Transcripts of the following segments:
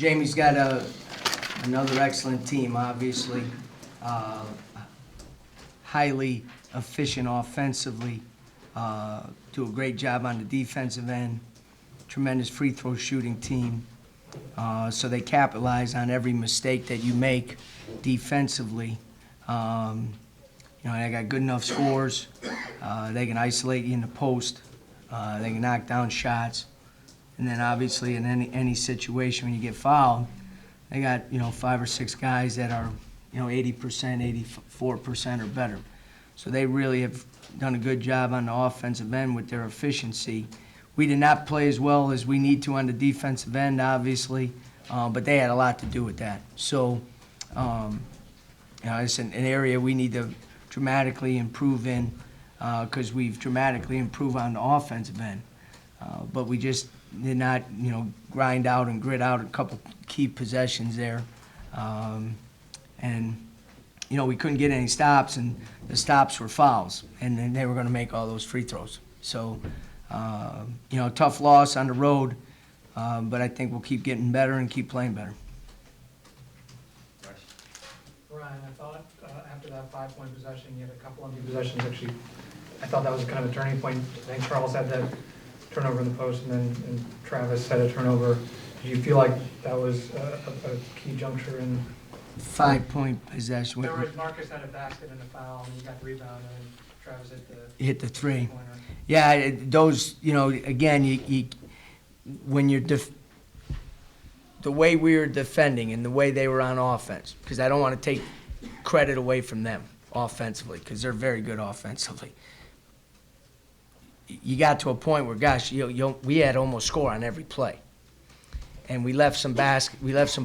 Jamie's got another excellent team, obviously. Highly efficient offensively. Do a great job on the defensive end. Tremendous free throw shooting team. So they capitalize on every mistake that you make defensively. They got good enough scores. They can isolate you in the post. They can knock down shots. And then obviously in any situation when you get fouled, they got, 5 or 6 guys that are, 80%, 84% or better. So they really have done a good job on the offensive end with their efficiency. We did not play as well as we need to on the defensive end, obviously, but they had a lot to do with that. So, it's an area we need to dramatically improve in because we've dramatically improved on the offensive end. But we just did not, grind out and grit out a couple key possessions there. We couldn't get any stops, and the stops were fouls, and then they were going to make all those free throws. So, tough loss on the road, but I think we'll keep getting better and keep playing better. Ryan, I thought after that 5-point possession, you had a couple empty possessions. Actually, I thought that was kind of a turning point. I think Charles had that turnover in the post, and Travis had a turnover. Did you feel like that was a key juncture in? 5-point possession. There was Marcus had a basket and a foul, and you got the rebound, and Travis hit the three. Corner. Yeah, those, again, you when you're the way we were defending and the way they were on offense, because I don't want to take credit away from them offensively, because they're very good offensively. You got to a point where, gosh, we had almost score on every play, and we left some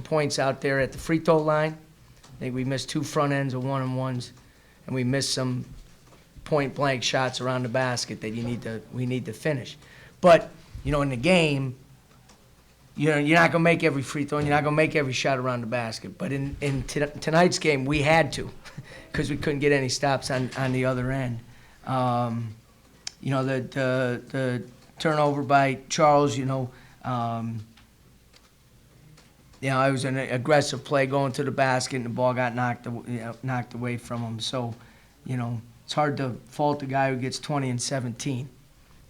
points out there at the free throw line. I think we missed 2 front ends of 1-on-1s, and we missed some point blank shots around the basket that we need to finish. But in the game, you're not gonna make every free throw, and you're not gonna make every shot around the basket. But in tonight's game, we had to, because we couldn't get any stops on the other end. The turnover by Charles, it was an aggressive play going to the basket, and the ball got knocked away from him. So, it's hard to fault the guy who gets 20 and 17.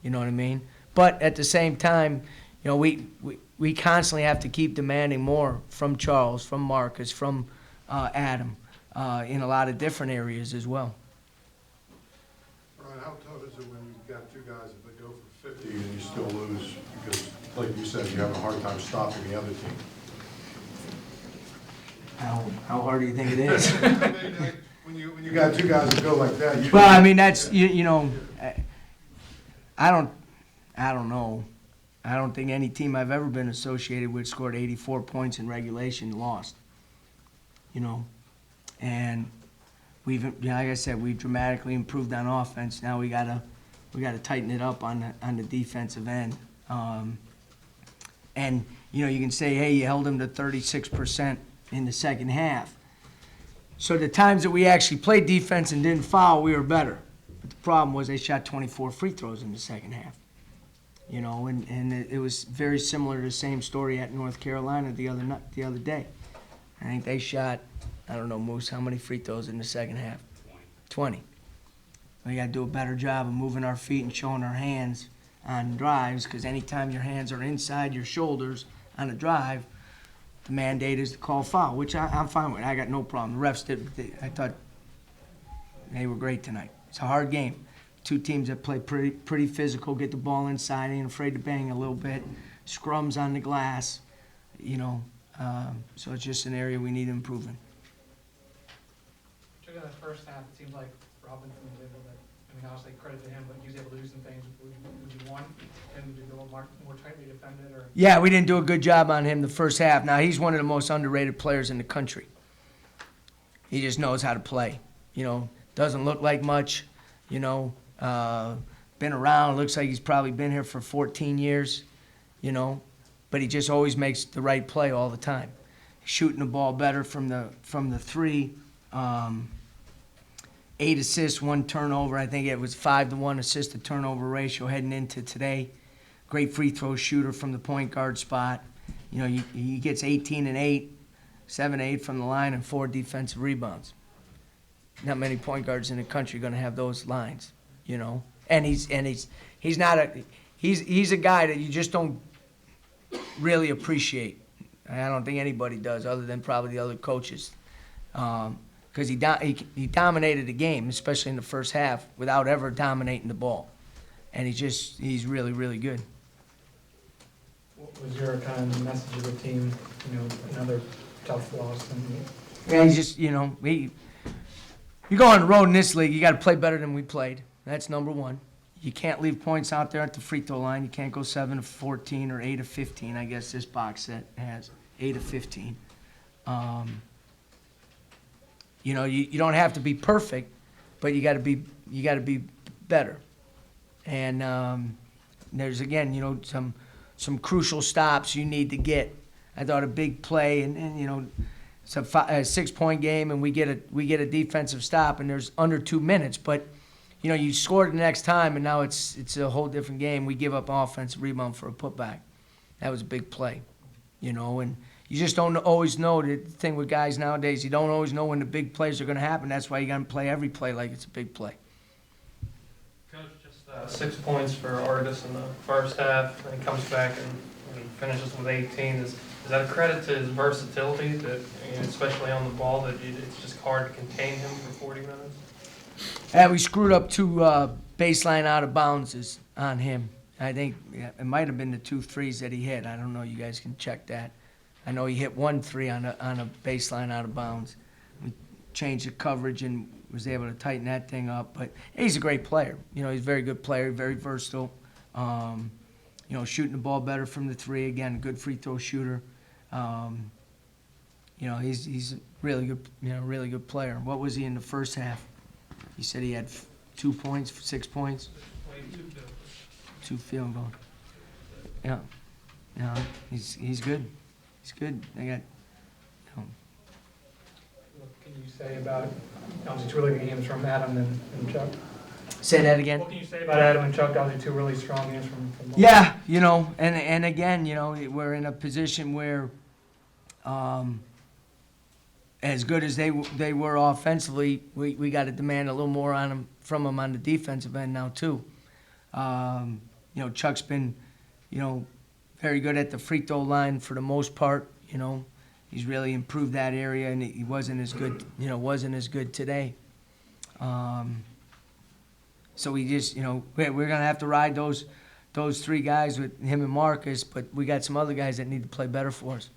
You know what I mean? But at the same time, we constantly have to keep demanding more from Charles, from Marcus, from Adam, in a lot of different areas as well. Ryan, how tough is it when you've got 2 guys that go for 50 and you still lose because, like you said, you have a hard time stopping the other team? How hard do you think it is? When you got 2 guys that go like that, well, I mean, that's I don't know. I don't think any team I've ever been associated with scored 84 points in regulation and lost. And we've, like I said, we've dramatically improved on offense. Now we gotta tighten it up on the defensive end. And you can say, hey, you held them to 36% in the second half. So the times that we actually played defense and didn't foul, we were better. But the problem was they shot 24 free throws in the second half. And it was very similar to the same story at North Carolina the other day. I think they shot, I don't know, Moose, how many free throws in the second half? 20. We got to do a better job of moving our feet and showing our hands on drives, because anytime your hands are inside your shoulders on a drive, the mandate is to call foul, which I'm fine with. I got no problem. The refs I thought they were great tonight. It's a hard game. 2 teams that play pretty physical, get the ball inside, ain't afraid to bang a little bit, scrums on the glass, so it's just an area we need to improve in. Particularly in the first half, it seems like Robinson was able to, obviously credit to him, but he was able to do some things. Would you want him to go more tightly defended? Or? Yeah, we didn't do a good job on him the first half. Now, he's one of the most underrated players in the country. He just knows how to play. Doesn't look like much, been around, looks like he's probably been here for 14 years, but he just always makes the right play all the time. Shooting the ball better from the 3, 8 assists, 1 turnover. I think it was 5-to-1 assist to turnover ratio heading into today. Great free throw shooter from the point guard spot. You know, he gets 18 and 8, 7 8 from the line, and 4 defensive rebounds. Not many point guards in the country are going to have those lines, you know. And he's not he's a guy that you just don't really appreciate. I don't think anybody does, other than probably the other coaches, because he dominated the game, especially in the first half, without ever dominating the ball. And he's really, really good. What was your kind of message of the team, you know, another tough loss? Yeah, he's just, you know, you go on the road in this league, you got to play better than we played. That's number one. You can't leave points out there at the free throw line. You can't go 7 of 14 or 8 of 15. I guess this box set has 8 of 15. You know, you don't have to be perfect, but you got to be better. And there's, again, you know, some crucial stops you need to get. I thought a big play, and you know, it's a 6-point game, and we get a defensive stop, and there's under 2 minutes, but you know, you scored the next time, and now it's a whole different game. We give up an offensive rebound for a putback. That was a big play, you know, and you just don't always know. The thing with guys nowadays, you don't always know when the big plays are going to happen. That's why you got to play every play like it's a big play. Coach, just 6 points for Artis in the first half, and he comes back and he finishes with 18. Is that a credit to his versatility, that, you know, especially on the ball, that it's just hard to contain him for 40 minutes? Yeah, we screwed up 2 baseline out of bounds on him. I think it might have been the 2 threes that he hit. I don't know. You guys can check that. I know he hit 1 3 on a baseline out of bounds. We changed the coverage and was able to tighten that thing up. But he's a great player. You know, he's a very good player, very versatile. You know, shooting the ball better from the 3. Again, good free throw shooter. You know, he's a really good, really good player. What was he in the first half? He said he had 2 points, 6 points. 2 field goals. Yeah. No, he's good. He's good. They got, you know. What can you say about, obviously, 2 really good games from Adam and Chuck? Say that again. What can you say about Adam and Chuck? Obviously, 2 really strong games from both. Yeah, you know, and again, you know, we're in a position where, as good as they were offensively, we got to demand a little more from them on the defensive end now too. You know, Chuck's been, you know, very good at the free throw line for the most part. You know, he's really improved that area, and he wasn't as good. You know, wasn't as good today. So we just, you know, we're gonna have to ride those 3 guys with him and Marcus, but we got some other guys that need to play better for us.